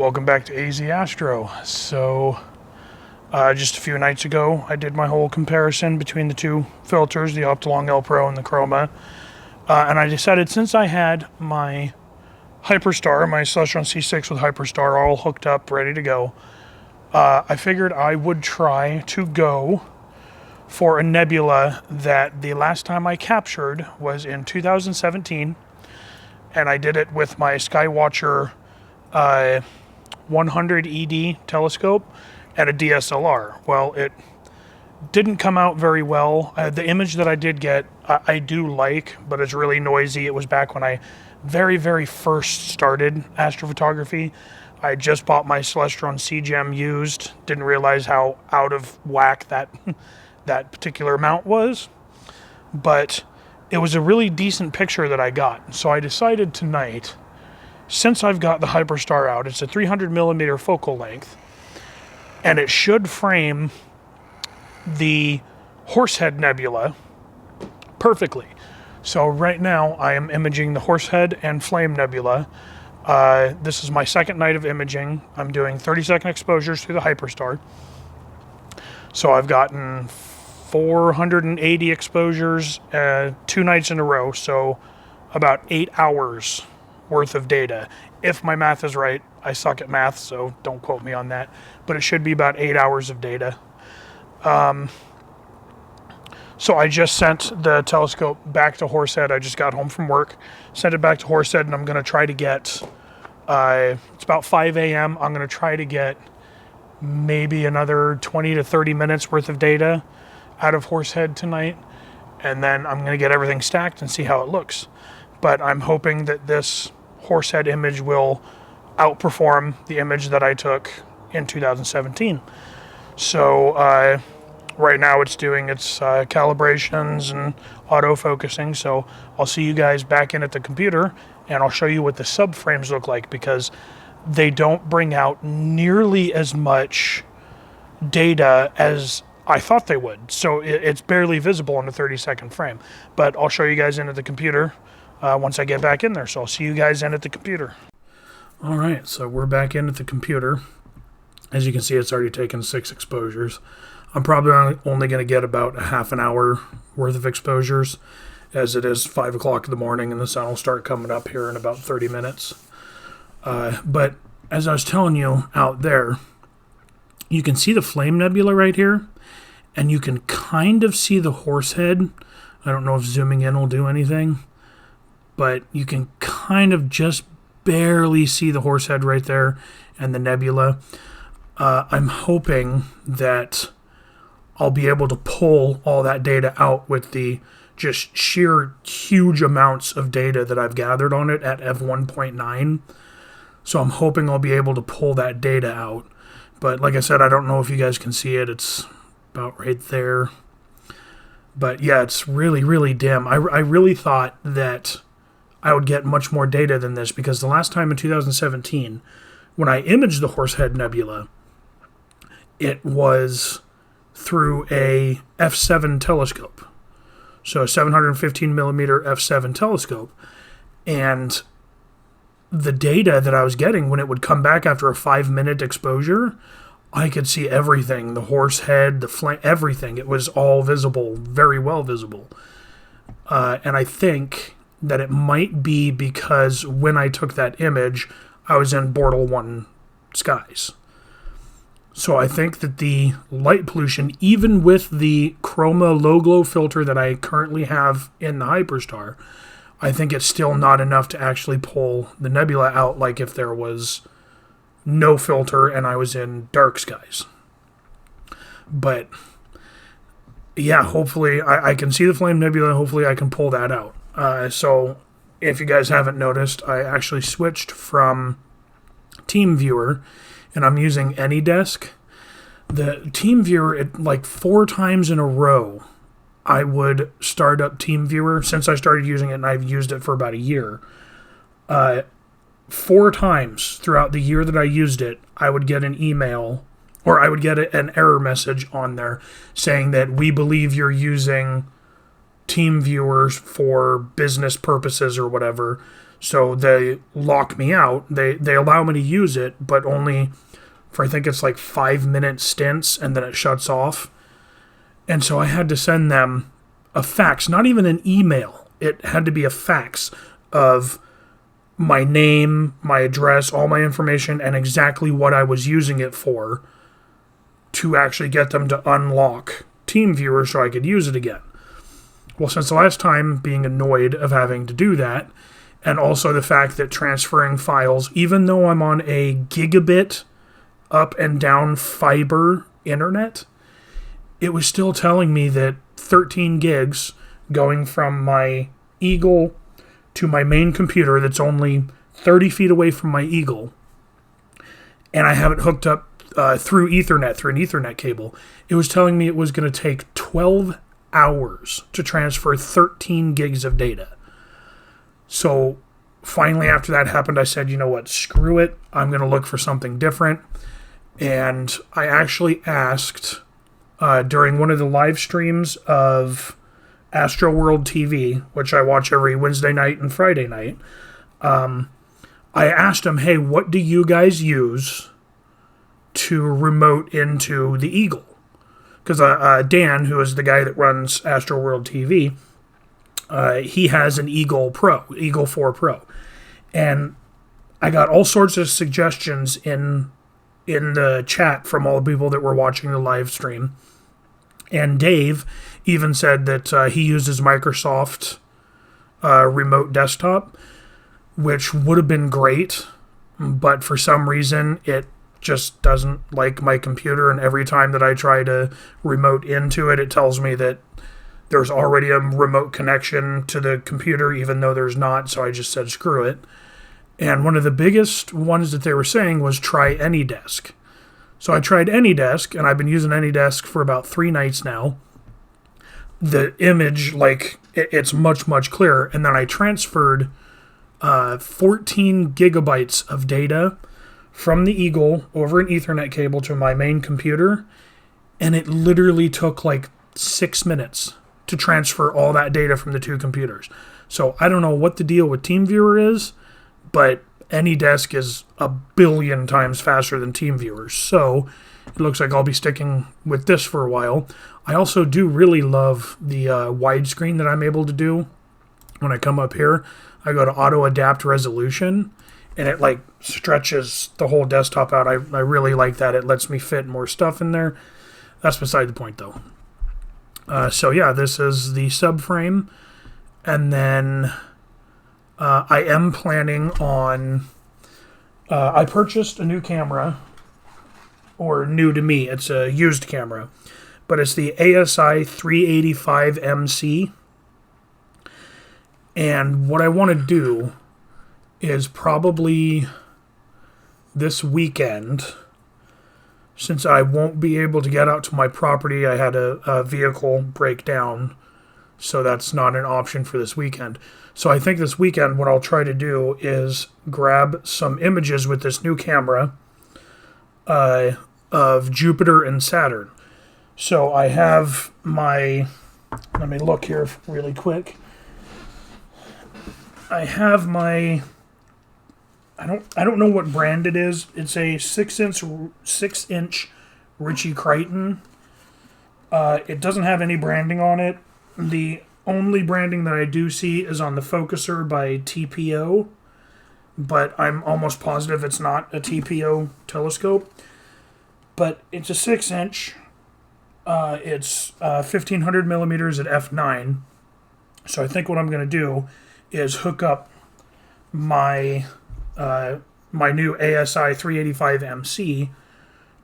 welcome back to AZ Astro. So, just a few nights ago, I did my whole comparison between the two filters, the Optilong L Pro and the Chroma. And I decided since I had my Hyperstar, my Celestron C6 with Hyperstar all hooked up, ready to go, I figured I would try to go for a Nebula that the last time I captured was in 2017. And I did it with my Skywatcher 100 ED telescope and a DSLR. Well, it didn't come out very well. The image that I did get, I do like, but it's really noisy. It was back when I very first started astrophotography. I just bought my Celestron C-Gem used. Didn't realize how out of whack that that particular mount was. But it was a really decent picture that I got. So I decided tonight, since I've got the Hyperstar out, it's a 300mm focal length, and it should frame the Horsehead Nebula perfectly. So right now I am imaging the Horsehead and Flame Nebula. This is my second night of imaging. I'm doing 30-second exposures through the Hyperstar. So I've gotten 480 exposures 2 nights in a row, so about 8 hours worth of data. If my math is right, I suck at math, so don't quote me on that, but it should be about 8 hours of data. So I just sent the telescope back to Horsehead. I just got home from work, sent it back to Horsehead, and I'm going to try to get, it's about 5 a.m. I'm going to try to get maybe another 20 to 30 minutes worth of data out of Horsehead tonight, and then I'm going to get everything stacked and see how it looks. But I'm hoping that this Horsehead image will outperform the image that I took in 2017. So right now it's doing its calibrations and auto-focusing, so I'll see you guys back in at the computer and I'll show you what the subframes look like, because they don't bring out nearly as much data as I thought they would. So it's barely visible in a 30-second frame. But I'll show you guys in at the computer once I get back in there. So I'll see you guys in at the computer. All right, so we're back in at the computer. As you can see, it's already taken 6 exposures. I'm probably only going to get about a half an hour worth of exposures, as it is 5 o'clock in the morning and the sun will start coming up here in about 30 minutes. But as I was telling you out there, you can see the Flame Nebula right here, and you can kind of see the Horsehead. I don't know if zooming in will do anything, but you can kind of just barely see the Horsehead right there and the Nebula. I'm hoping that I'll be able to pull all that data out with the just sheer huge amounts of data that I've gathered on it at f1.9. So I'm hoping I'll be able to pull that data out. But like I said, I don't know if you guys can see it. It's about right there. But yeah, it's really dim. I really thought that I would get much more data than this, because the last time in 2017, when I imaged the Horsehead Nebula, it was through a f7 telescope. So a 715mm f7 telescope. And the data that I was getting when it would come back after a 5-minute exposure, I could see everything, the Horsehead, the flame, everything. It was all visible, very well visible. And I think that it might be because when I took that image, I was in Bortle 1 skies. So I think that the light pollution, even with the Chroma low glow filter that I currently have in the Hyperstar, I think it's still not enough to actually pull the nebula out like if there was no filter and I was in dark skies. But yeah, hopefully I can see the Flame Nebula. Hopefully I can pull that out. So if you guys haven't noticed, I actually switched from TeamViewer and I'm using AnyDesk. The TeamViewer, like 4 times in a row, I would start up TeamViewer since I started using it, and I've used it for about a year. 4 times throughout the year that I used it, I would get an email, or I would get an error message on there saying that we believe you're using TeamViewer for business purposes or whatever. So they lock me out. They allow me to use it, but only for I think it's like 5-minute stints, and then it shuts off. And so I had to send them a fax, not even an email. It had to be a fax of my name, my address, all my information, and exactly what I was using it for to actually get them to unlock TeamViewer so I could use it again. Well, since the last time, being annoyed of having to do that, and also the fact that transferring files, even though I'm on a gigabit up and down fiber internet, it was still telling me that 13 gigs going from my Eagle to my main computer that's only 30 feet away from my Eagle, and I have it hooked up through Ethernet, through an Ethernet cable. It was telling me it was going to take 12 hours to transfer 13 gigs of data. So finally, after that happened, I said, you know what, screw it. I'm going to look for something different. And I actually asked during one of the live streams of Astro World TV, which I watch every Wednesday night and Friday night, I asked him, hey, what do you guys use to remote into the Eagle? Because Dan, who is the guy that runs Astro World TV, he has an Eagle 4 Pro. And I got all sorts of suggestions in the chat from all the people that were watching the live stream. And Dave even said that he uses Microsoft Remote Desktop, which would have been great, but for some reason it just doesn't like my computer, and every time that I try to remote into it, it tells me that there's already a remote connection to the computer, even though there's not, so I just said screw it. And one of the biggest ones that they were saying was try AnyDesk. So I tried AnyDesk, and I've been using AnyDesk for about 3 nights now. The image, like, it's much, much clearer. And then I transferred 14 gigabytes of data from the Eagle over an Ethernet cable to my main computer, and it literally took like 6 minutes to transfer all that data from the 2 computers. So I don't know what the deal with TeamViewer is, but AnyDesk is a billion times faster than TeamViewer, so it looks like I'll be sticking with this for a while. I also do really love the widescreen that I'm able to do. When I come up here, I go to auto adapt resolution, and it like stretches the whole desktop out. I really like that. It lets me fit more stuff in there. That's beside the point, though. So yeah, this is the subframe, and then I am planning on. I purchased a new camera, or new to me. It's a used camera, but it's the ASI 385 MC. And what I want to do is probably this weekend, since I won't be able to get out to my property. I had a vehicle break down, so that's not an option for this weekend. So I think this weekend what I'll try to do is grab some images with this new camera of Jupiter and Saturn. So I have my, let me look here really quick. I have my, I don't know what brand it is. It's a 6-inch Ritchie Crichton. It doesn't have any branding on it. The only branding that I do see is on the focuser by TPO, but I'm almost positive it's not a TPO telescope. But it's a 6-inch. It's 1500 millimeters at f9. So I think what I'm going to do is hook up my my new ASI 385 MC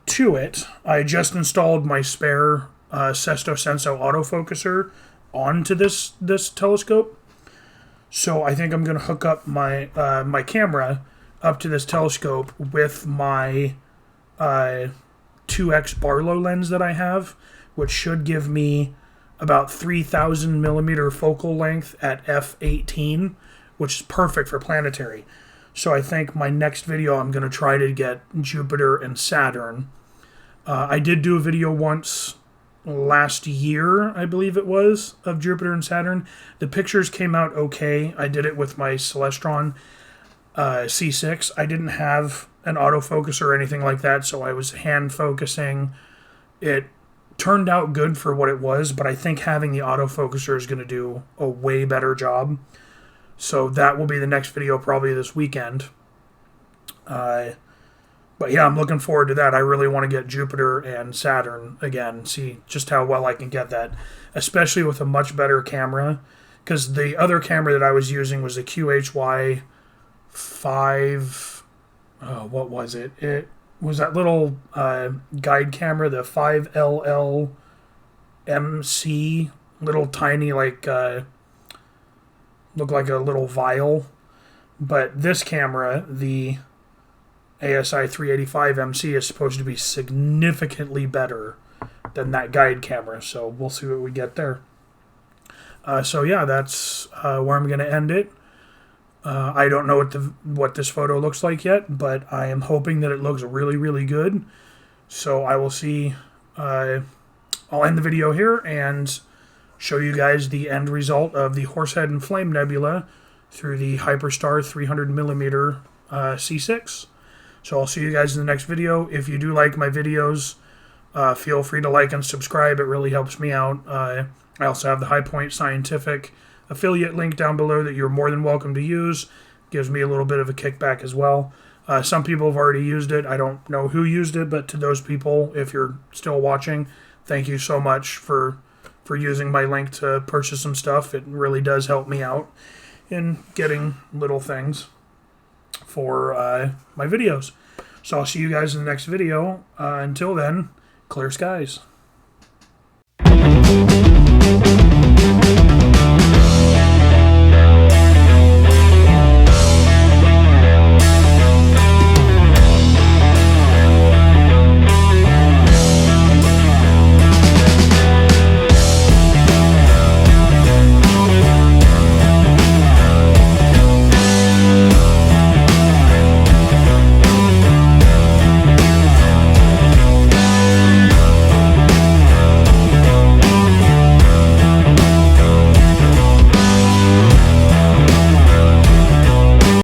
to it. I just installed my spare Sesto Senso autofocuser onto this telescope. So I think I'm going to hook up my my camera up to this telescope with my 2x Barlow lens that I have, which should give me about 3,000 millimeter focal length at f18, which is perfect for planetary. So I think my next video I'm going to try to get Jupiter and Saturn. I did do a video once last year, I believe it was, of Jupiter and Saturn. The pictures came out okay. I did it with my Celestron C6. I didn't have an autofocus or anything like that, so I was hand focusing. It turned out good for what it was, but I think having the autofocuser is going to do a way better job. So that will be the next video probably this weekend. But yeah, I'm looking forward to that. I really want to get Jupiter and Saturn again, see just how well I can get that, especially with a much better camera. Because the other camera that I was using was the QHY 5. What was it? It was that little guide camera, the 5LL-MC, little tiny, like, looked like a little vial. But this camera, the ASI 385 MC, is supposed to be significantly better than that guide camera, so we'll see what we get there. So yeah, that's where I'm going to end it. I don't know what this photo looks like yet, but I am hoping that it looks really, really good. So I will see. I'll end the video here and show you guys the end result of the Horsehead and Flame Nebula through the Hyperstar 300mm C6. So I'll see you guys in the next video. If you do like my videos, feel free to like and subscribe. It really helps me out. I also have the High Point Scientific affiliate link down below that you're more than welcome to use. Gives me a little bit of a kickback as well. Some people have already used it. I don't know who used it, but to those people, if you're still watching, thank you so much for using my link to purchase some stuff. It really does help me out in getting little things for my videos. So I'll see you guys in the next video. Until then, clear skies.